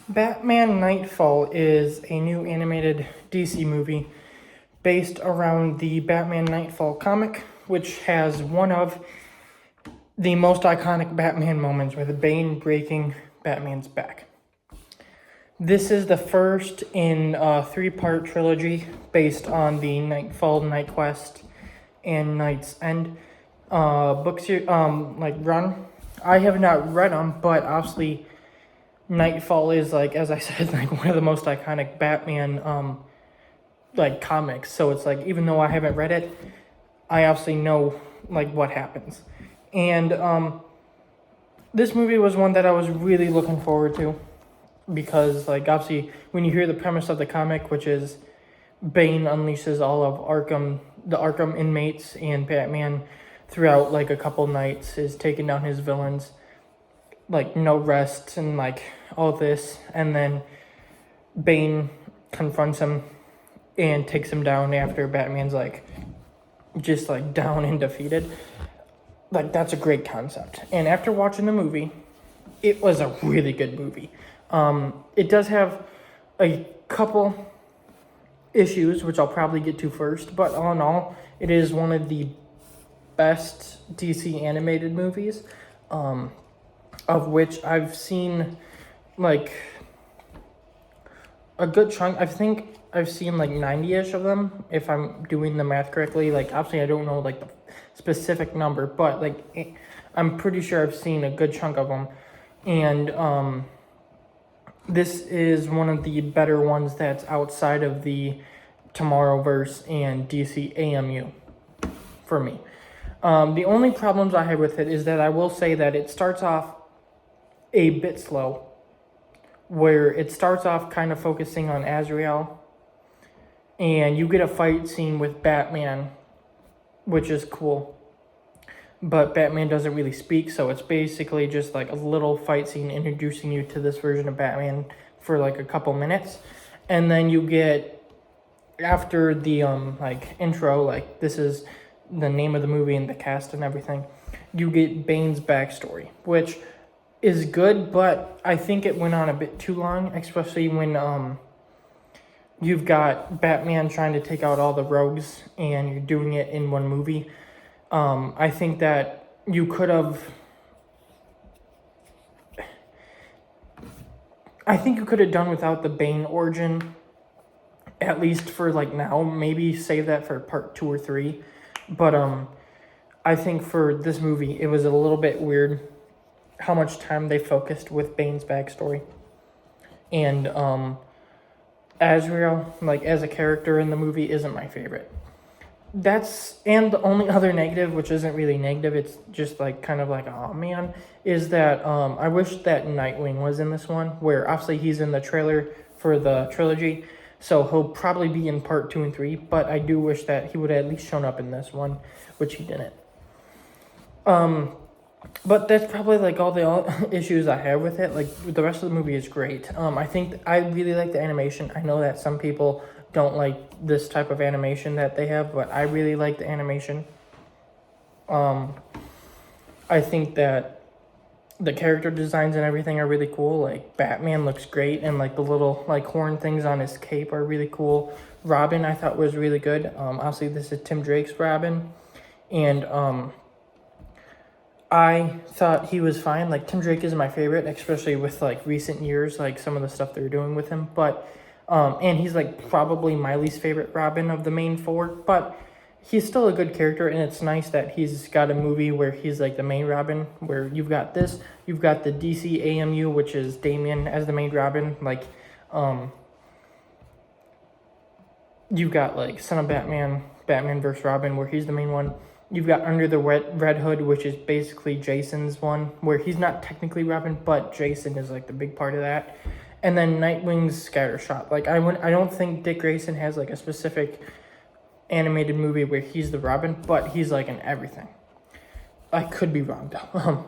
Batman Knightfall is a new animated DC movie based around the Batman Knightfall comic, which has one of the most iconic Batman moments with Bane breaking Batman's back. This is the first in a three-part trilogy based on the Knightfall, Night Quest, and Night's End books. Run. I have not read them, but obviously Knightfall is, like, as I said, like one of the most iconic Batman comics. So it's like, even though I haven't read it, I obviously know like what happens. And this movie was one that I was really looking forward to because, like, obviously when you hear the premise of the comic, which is Bane unleashes all of the Arkham inmates, and Batman throughout like a couple nights is taking down his villains, like no rest and like all this, and then Bane confronts him and takes him down after Batman's like just like down and defeated. Like, that's a great concept. And after watching the movie, it was a really good movie. It does have a couple issues, which I'll probably get to first, but all in all, it is one of the best DC animated movies, of which I've seen like a good chunk. I think I've seen like 90-ish of them, if I'm doing the math correctly. Like, obviously I don't know like the specific number, but like I'm pretty sure I've seen a good chunk of them. And this is one of the better ones that's outside of the Tomorrowverse and DC AMU for me. The only problems I have with it is that I will say that it starts off a bit slow, where it starts off kind of focusing on Azrael, and you get a fight scene with Batman, which is cool, but Batman doesn't really speak, so it's basically just like a little fight scene introducing you to this version of Batman for like a couple minutes. And then you get, after the intro, like this is the name of the movie and the cast and everything, you get Bane's backstory, which is good, but I think it went on a bit too long, especially when you've got Batman trying to take out all the rogues and you're doing it in one movie. I think that you could have done without the Bane origin, at least for like now. Maybe save that for part 2 or 3. But I think for this movie, it was a little bit weird how much time they focused with Bane's backstory. And Azrael, like as a character in the movie, isn't my favorite. And the only other negative, which isn't really negative, it's just like kind of like, oh man, is that I wish that Nightwing was in this one, where obviously he's in the trailer for the trilogy, so he'll probably be in part 2 and 3, but I do wish that he would have at least shown up in this one, which he didn't. But that's probably like all the issues I have with it. Like, the rest of the movie is great. I think I really like the animation. I know that some people don't like this type of animation that they have, but I really like the animation. I think that the character designs and everything are really cool. Like, Batman looks great, and like the little like horn things on his cape are really cool. Robin, I thought, was really good. Obviously this is Tim Drake's Robin, and I thought he was fine. Like, Tim Drake is my favorite, especially with like recent years, like some of the stuff they're doing with him. But and he's like probably my least favorite Robin of the main 4, but he's still a good character, and it's nice that he's got a movie where he's like the main Robin, where you've got the DC AMU, which is Damian as the main Robin. Like, you've got like Son of Batman, Batman vs. Robin, where he's the main one. You've got Under the Red Hood, which is basically Jason's one, where he's not technically Robin, but Jason is like the big part of that. And then Nightwing's Scattershot. Like, I don't think Dick Grayson has like a specific animated movie where he's the Robin, but he's like in everything. I could be wrong though.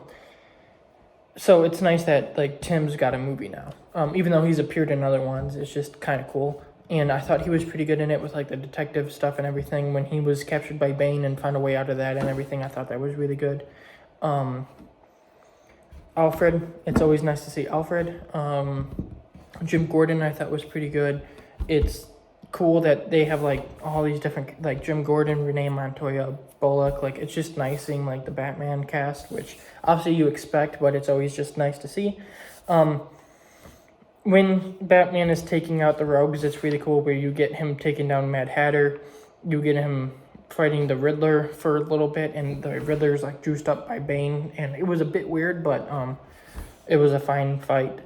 So it's nice that like Tim's got a movie now. Even though he's appeared in other ones, it's just kind of cool. And I thought he was pretty good in it with like the detective stuff and everything. When he was captured by Bane and found a way out of that and everything, I thought that was really good. Alfred, it's always nice to see Alfred. Jim Gordon I thought was pretty good. It's cool that they have like all these different, like Jim Gordon, Renee Montoya, Bullock. Like it's just nice seeing like the Batman cast, which obviously you expect, but it's always just nice to see. When Batman is taking out the rogues, it's really cool where you get him taking down Mad Hatter, you get him fighting the Riddler for a little bit, and the Riddler's like juiced up by Bane, and it was a bit weird, but it was a fine fight.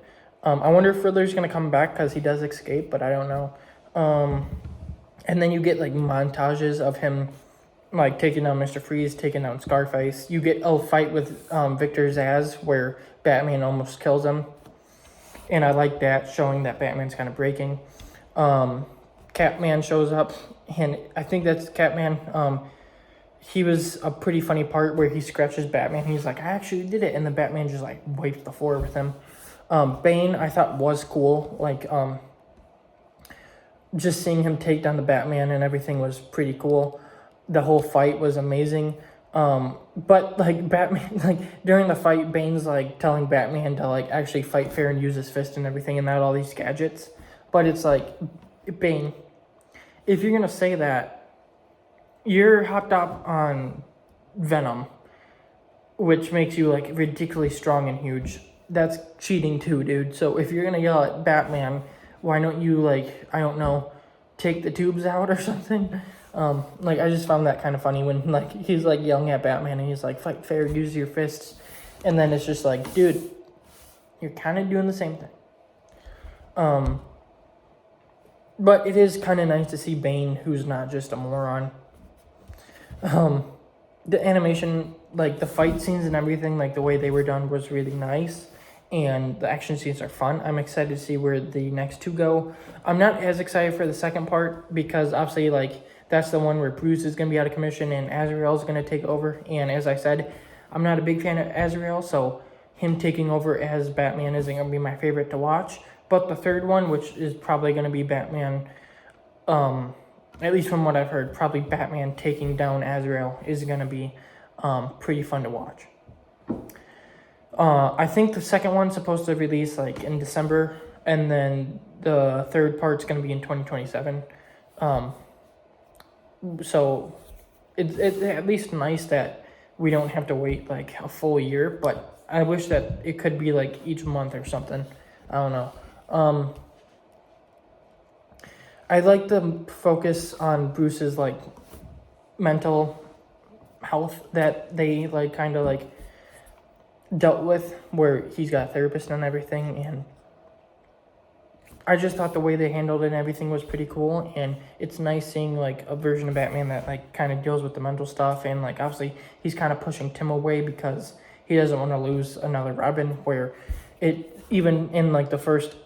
I wonder if Riddler's gonna come back because he does escape, but I don't know. And then you get like montages of him like taking down Mr. Freeze, taking down Scarface. You get a fight with Victor Zsasz where Batman almost kills him. And I like that, showing that Batman's kind of breaking. Catman shows up, and I think that's Catman. He was a pretty funny part where he scratches Batman. He's like, I actually did it. And the Batman just like wipes the floor with him. Bane, I thought was cool. Like, just seeing him take down the Batman and everything was pretty cool. The whole fight was amazing. But like Batman, like during the fight, Bane's like telling Batman to like actually fight fair and use his fist and everything and not all these gadgets. But it's like, Bane, if you're gonna say that, you're hopped up on Venom, which makes you like ridiculously strong and huge. That's cheating too, dude. So if you're gonna yell at Batman, why don't you like, I don't know, take the tubes out or something? Like I just found that kind of funny when like he's like yelling at Batman and he's like, fight fair, use your fists, and then it's just like, dude, you're kind of doing the same thing. But it is kind of nice to see Bane, who's not just a moron. The animation, like the fight scenes and everything, like the way they were done was really nice, and the action scenes are fun. I'm excited to see where the next two go. I'm not as excited for the second part because obviously like that's the one where Bruce is going to be out of commission and Azrael is going to take over. And as I said, I'm not a big fan of Azrael, so him taking over as Batman isn't going to be my favorite to watch. But the third one, which is probably going to be Batman, at least from what I've heard, probably Batman taking down Azrael is going to be pretty fun to watch. I think the second one's supposed to release like in December, and then the third part's going to be in 2027. So it's at least nice that we don't have to wait like a full year, but I wish that it could be like each month or something. I don't know. I like the focus on Bruce's like mental health that they like kind of like dealt with, where he's got a therapist and everything, and I just thought the way they handled it and everything was pretty cool. And it's nice seeing like a version of Batman that like kind of deals with the mental stuff, and like obviously he's kind of pushing Tim away because he doesn't want to lose another Robin, where it even in like the first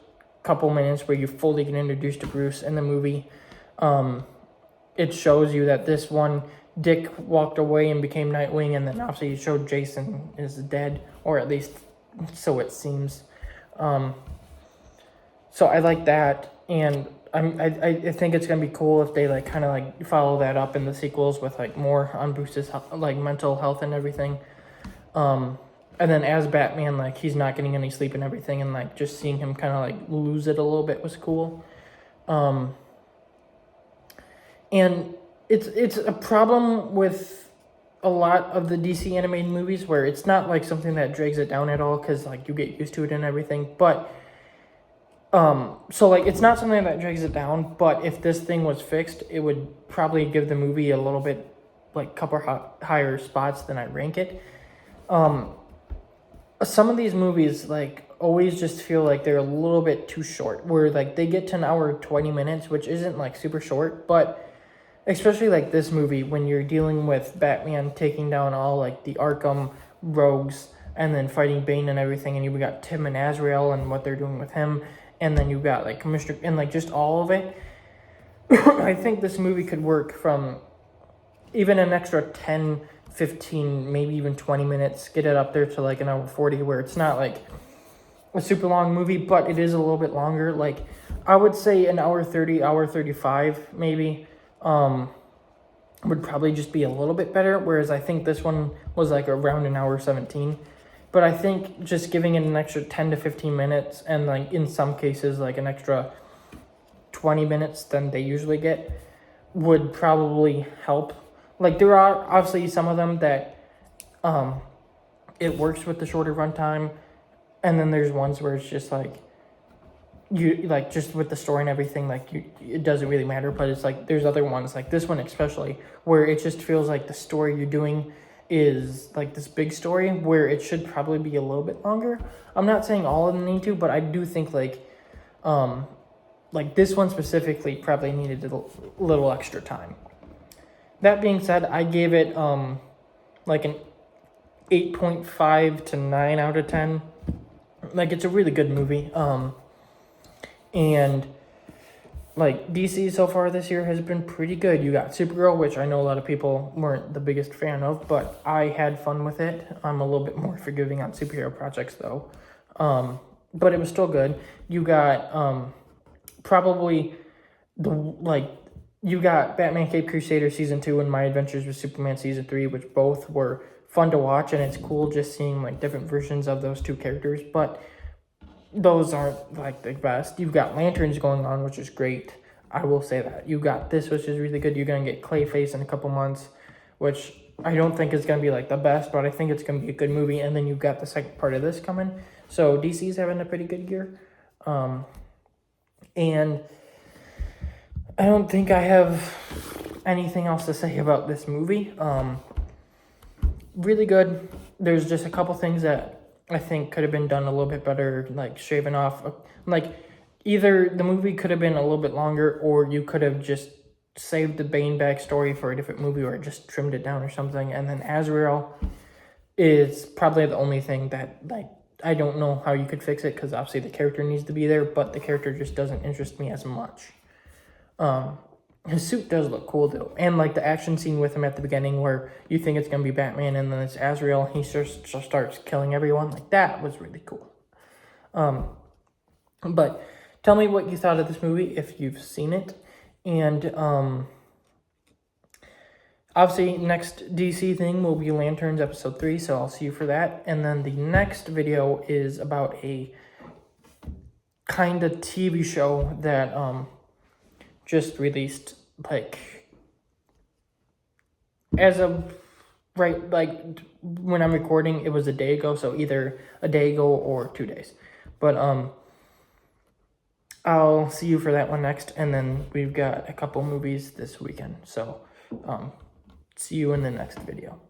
couple minutes where you fully get introduced to Bruce in the movie, it shows you that this one Dick walked away and became Nightwing, and then obviously it showed Jason is dead, or at least so it seems. So I like that, and I think it's gonna be cool if they like kind of like follow that up in the sequels with like more on Bruce's like mental health and everything. And then as Batman, like he's not getting any sleep and everything, and like just seeing him kind of like lose it a little bit was cool. And it's a problem with a lot of the DC animated movies where it's not like something that drags it down at all, because like you get used to it and everything, but so like it's not something that drags it down. But if this thing was fixed, it would probably give the movie a little bit like couple higher spots than I rank it. Some of these movies like always just feel like they're a little bit too short, where like they get to an hour 20 minutes, which isn't like super short, but especially like this movie, when you're dealing with Batman taking down all like the Arkham rogues and then fighting Bane and everything, and you got Tim and Azrael and what they're doing with him, and then you got like Commissioner and like just all of it. I think this movie could work from even an extra 10, 15, maybe even 20 minutes, get it up there to like an hour 40, where it's not like a super long movie, but it is a little bit longer. Like I would say an hour 30, hour 35 maybe would probably just be a little bit better, whereas I think this one was like around an hour 17. But I think just giving it an extra 10 to 15 minutes, and like in some cases like an extra 20 minutes than they usually get, would probably help. Like there are obviously some of them that it works with the shorter runtime, and then there's ones where it's just like you like just with the story and everything, like it doesn't really matter. But it's like there's other ones like this one especially where it just feels like the story you're doing is like this big story where it should probably be a little bit longer. I'm not saying all of them need to, but I do think like this one specifically probably needed a little extra time. That being said, I gave it like an 8.5 to 9 out of 10. Like it's a really good movie. And like DC so far this year has been pretty good. You got Supergirl, which I know a lot of people weren't the biggest fan of, but I had fun with it. I'm a little bit more forgiving on superhero projects though. But it was still good. You got probably you got Batman Caped Crusader Season 2 and My Adventures with Superman Season 3, which both were fun to watch, and it's cool just seeing like different versions of those two characters, but those aren't like the best. You've got Lanterns going on, which is great. I will say that. You got this, which is really good. You're going to get Clayface in a couple months, which I don't think is going to be like the best, but I think it's going to be a good movie. And then you've got the second part of this coming. So DC's having a pretty good year. And I don't think I have anything else to say about this movie. Really good. There's just a couple things that I think could have been done a little bit better, like shaving off. Like either the movie could have been a little bit longer, or you could have just saved the Bane backstory for a different movie, or just trimmed it down or something. And then Azrael is probably the only thing that like I don't know how you could fix it, because obviously the character needs to be there, but the character just doesn't interest me as much. His suit does look cool though, and like the action scene with him at the beginning where you think it's gonna be Batman and then it's Azrael and he just starts killing everyone, like that was really cool. But tell me what you thought of this movie if you've seen it, and obviously next DC thing will be Lanterns episode 3, so I'll see you for that. And then the next video is about a kind of TV show that just released, like as of right, like when I'm recording, it was a day ago, so either a day ago or 2 days. But I'll see you for that one next, and then we've got a couple movies this weekend, so see you in the next video.